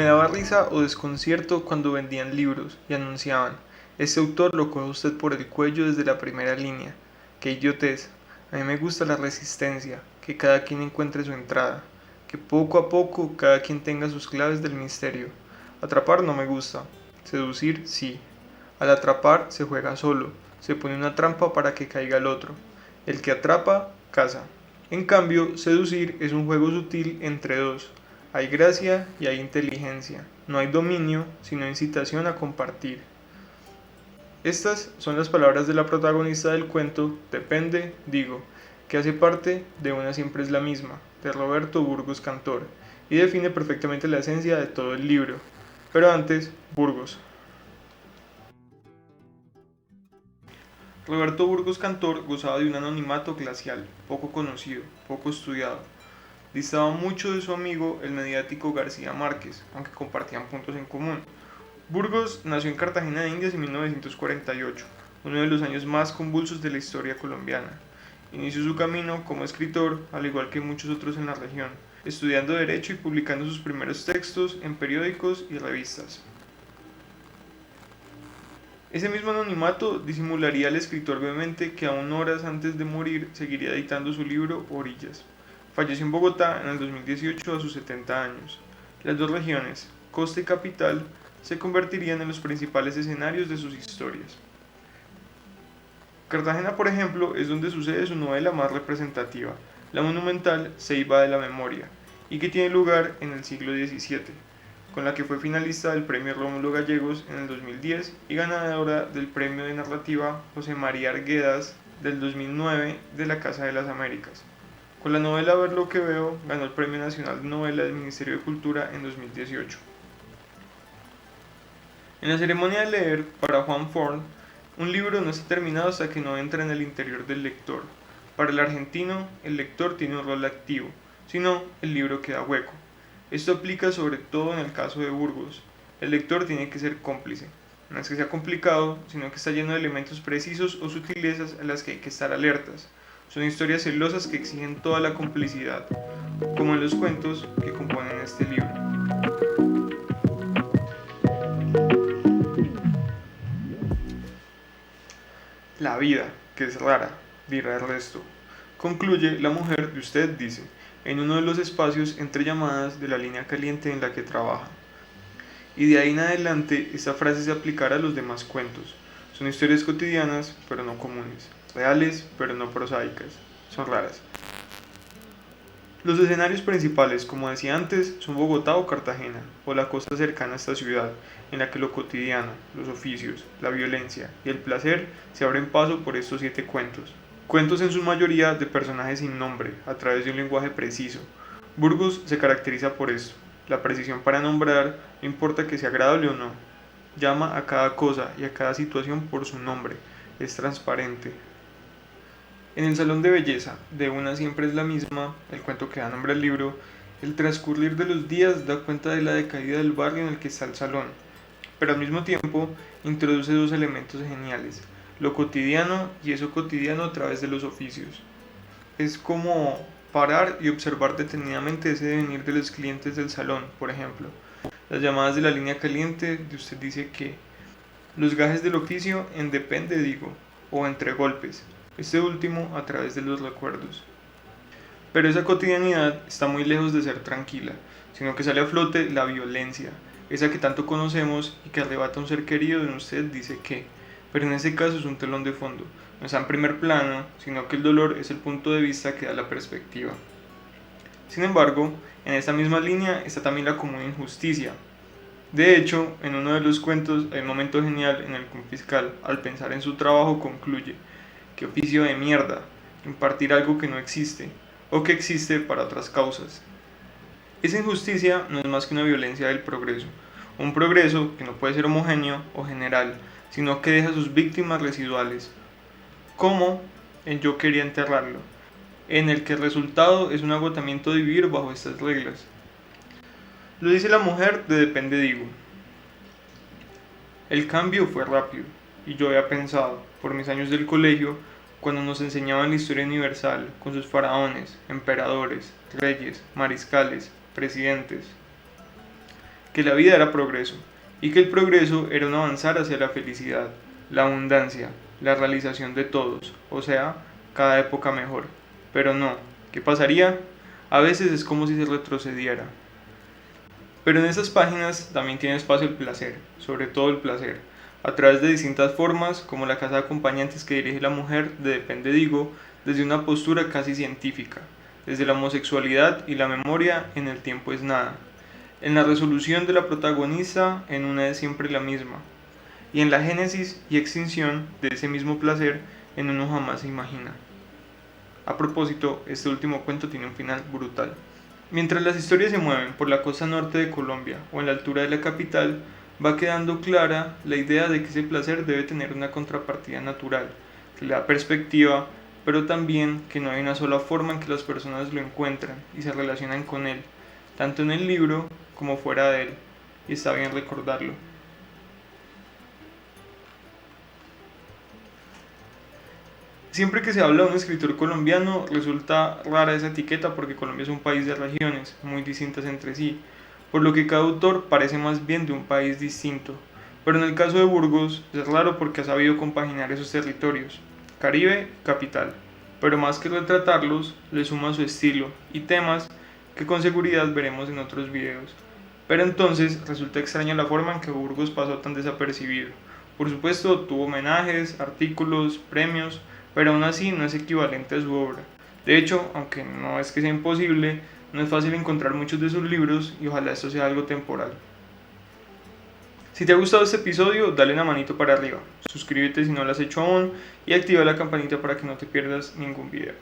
Me daba risa o desconcierto cuando vendían libros y anunciaban: este autor lo coge usted por el cuello desde la primera línea. ¡Qué idiotez! A mí me gusta la resistencia, que cada quien encuentre su entrada, que poco a poco cada quien tenga sus claves del misterio. Atrapar no me gusta, seducir sí. Al atrapar se juega solo, se pone una trampa para que caiga el otro. El que atrapa, caza. En cambio, seducir es un juego sutil entre dos. Hay gracia y hay inteligencia. No hay dominio, sino incitación a compartir. Estas son las palabras de la protagonista del cuento Depende, digo, que hace parte de Una siempre es la misma, de Roberto Burgos Cantor, y define perfectamente la esencia de todo el libro. Pero antes, Burgos. Roberto Burgos Cantor gozaba de un anonimato glacial, poco conocido, poco estudiado. Distaba mucho de su amigo el mediático García Márquez, aunque compartían puntos en común. Burgos nació en Cartagena de Indias en 1948, uno de los años más convulsos de la historia colombiana. Inició su camino como escritor, al igual que muchos otros en la región, estudiando Derecho y publicando sus primeros textos en periódicos y revistas. Ese mismo anonimato disimularía al escritor vehemente que aún horas antes de morir seguiría editando su libro Orillas. Falleció en Bogotá en el 2018 a sus 70 años. Las dos regiones, costa y capital, se convertirían en los principales escenarios de sus historias. Cartagena, por ejemplo, es donde sucede su novela más representativa, la monumental Ceiba de la Memoria, y que tiene lugar en el siglo XVII, con la que fue finalista del Premio Rómulo Gallegos en el 2010 y ganadora del Premio de Narrativa José María Arguedas del 2009 de la Casa de las Américas. Con la novela Ver lo que veo, ganó el Premio Nacional de Novela del Ministerio de Cultura en 2018. En la ceremonia de leer, para Juan Forn, un libro no está terminado hasta que no entra en el interior del lector. Para el argentino, el lector tiene un rol activo, si no, el libro queda hueco. Esto aplica sobre todo en el caso de Burgos. El lector tiene que ser cómplice. No es que sea complicado, sino que está lleno de elementos precisos o sutilezas a las que hay que estar alertas. Son historias celosas que exigen toda la complicidad, como en los cuentos que componen este libro. La vida, que es rara, dirá el resto. Concluye la mujer de usted, dice, en uno de los espacios entre llamadas de la línea caliente en la que trabaja. Y de ahí en adelante esta frase se aplicará a los demás cuentos. Son historias cotidianas, pero no comunes, reales, pero no prosaicas, son raras. Los escenarios principales, como decía antes, son Bogotá o Cartagena, o la costa cercana a esta ciudad, en la que lo cotidiano, los oficios, la violencia y el placer se abren paso por estos 7 cuentos. Cuentos en su mayoría de personajes sin nombre, a través de un lenguaje preciso. Burgos se caracteriza por esto, la precisión para nombrar, no importa que sea agradable o no. Llama a cada cosa y a cada situación por su nombre, es transparente. En el salón de belleza, de Una siempre es la misma, el cuento que da nombre al libro, el transcurrir de los días da cuenta de la decaída del barrio en el que está el salón, pero al mismo tiempo introduce dos elementos geniales, lo cotidiano y eso cotidiano a través de los oficios. Es como parar y observar detenidamente ese devenir de los clientes del salón, por ejemplo. Las llamadas de la línea caliente de usted dice que los gajes del oficio en depende digo, o entre golpes, este último a través de los recuerdos. Pero esa cotidianidad está muy lejos de ser tranquila, sino que sale a flote la violencia, esa que tanto conocemos y que arrebata a un ser querido de usted dice que, pero en ese caso es un telón de fondo, no está en primer plano, sino que el dolor es el punto de vista que da la perspectiva. Sin embargo, en esta misma línea está también la común injusticia. De hecho, en uno de los cuentos hay un momento genial en el que un fiscal, al pensar en su trabajo, concluye: qué oficio de mierda, impartir algo que no existe, o que existe para otras causas. Esa injusticia no es más que una violencia del progreso, un progreso que no puede ser homogéneo o general, sino que deja sus víctimas residuales, como en Yo quería enterrarlo, en el que el resultado es un agotamiento de vivir bajo estas reglas. Lo dice la mujer de Depende digo. El cambio fue rápido, y yo había pensado, por mis años del colegio, cuando nos enseñaban la historia universal, con sus faraones, emperadores, reyes, mariscales, presidentes. que la vida era progreso y que el progreso era un avanzar hacia la felicidad, la abundancia, la realización de todos, o sea, cada época mejor. Pero no, ¿qué pasaría? A veces es como si se retrocediera. Pero en esas páginas también tiene espacio el placer, sobre todo el placer, a través de distintas formas, como la casa de acompañantes que dirige la mujer de Depende Digo, desde una postura casi científica, desde la homosexualidad y la memoria en El tiempo es nada, en la resolución de la protagonista en una es siempre la misma, y en la génesis y extinción de ese mismo placer en uno jamás se imagina. A propósito, este último cuento tiene un final brutal. Mientras las historias se mueven por la costa norte de Colombia o en la altura de la capital, va quedando clara la idea de que ese placer debe tener una contrapartida natural, que le da perspectiva, pero también que no hay una sola forma en que las personas lo encuentran y se relacionan con él, tanto en el libro como fuera de él, y está bien recordarlo. Siempre que se habla de un escritor colombiano, resulta rara esa etiqueta porque Colombia es un país de regiones muy distintas entre sí, por lo que cada autor parece más bien de un país distinto. Pero en el caso de Burgos es raro porque ha sabido compaginar esos territorios, Caribe, capital, pero más que retratarlos, le suma su estilo y temas que con seguridad veremos en otros videos. Pero entonces resulta extraña la forma en que Burgos pasó tan desapercibido. Por supuesto, tuvo homenajes, artículos, premios, pero aún así no es equivalente a su obra. De hecho, aunque no es que sea imposible, no es fácil encontrar muchos de sus libros y ojalá esto sea algo temporal. Si te ha gustado este episodio, dale una manito para arriba, suscríbete si no lo has hecho aún y activa la campanita para que no te pierdas ningún video.